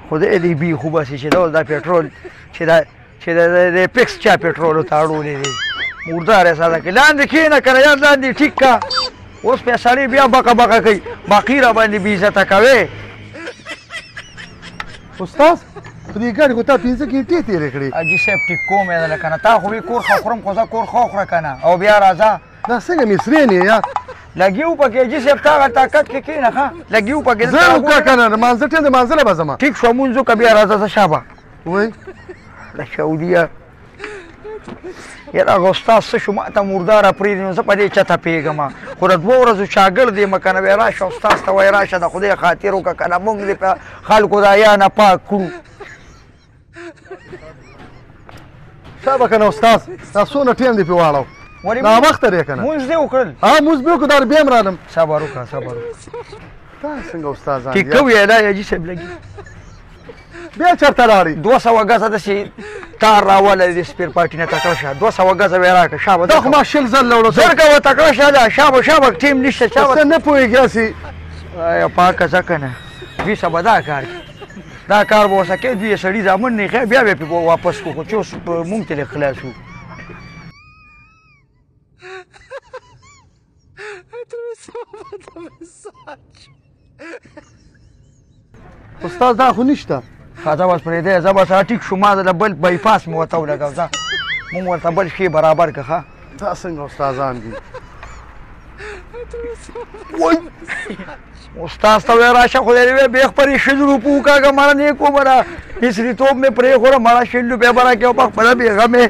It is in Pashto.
خدای دې بي خو بس چې دا پېټرول چې د پیکس چا پېټرولو ته اړولی دی مردار یې ساده کړي لاندې کښېنه که نه یار لاندې ټیک کا اوس بیا سړی بیا بقه بقه کوي باقي را باندې بې عزته کوې استاد په دې ګاډي خو تا 5 ګنټې تېرې کړې حاجي صاحب ټیک کوم یې ده که نه تا خو وي کور ښه خورم خو زه کور ښه وخوره که نه او بیا راځه دا څنګه مصرین یې یار لګي و پکې حاجي صاحب تا هغه طاقت کې کښېنه ښه لګي و پکې زه وکړه که نه لمانځه ټیم د لمانځه به ځم ټیک شو مونځ وکړه بیا راځه زه شابه وایي د سعودیه یاره هغه استاد څه شو ما ته مرداره پرېږدي نو زه په دې چته پوهېږم خو د 2 ورځو شاګرد یم که نه بیا راشه استاد ته وایي راشه د خدای خاطر وکړه که نه مونږ دې په خلکو د حیا نه پاک کړو شابه که نه استاد دا څونه ټیم دې پې واړو ناوخته دی که نه مونځ دې وکړل مونځ مې وکړو دا بیا هم رالم صبر وکړه صبر وکړه دا څنګه استادان ټیک کوي دا حاجي صاحب لګي بیا چېرته لاړې 200 ګزه داسې تار راولی دی سپیر پارټي نه تکړه شه 200 ګزه بیا راکړه شابه دا خو ما 60 ځل وړو زر کوه تکړه شه دا شابه شابه ټیم نشته څه نه پوهېږي هسې یا پاکه ځه که نه دوی سبا دا کار کوي دا کار به ورسه کوي دوی یې سړي زامن نه ښایي بیا به یې واپس کړو خو چې اوس مونږ ترې خلاص وو استاد دا خو نشته ښه زه بس پرېږدی زه بس ټیک شو ما د بل بایپاس مې ورته ولګو ځه مونږ ورته بل شی برابر کړه ښه دا څنګه استادان دي وای استاد ته وایه راشه خدای دې وایي بیا خپلې 100 روپو وکاږه مړه نیک وبره هېڅ ریتوب مې پرېښوره مړه 100 روپۍ به راکړې او په خپله بېغمې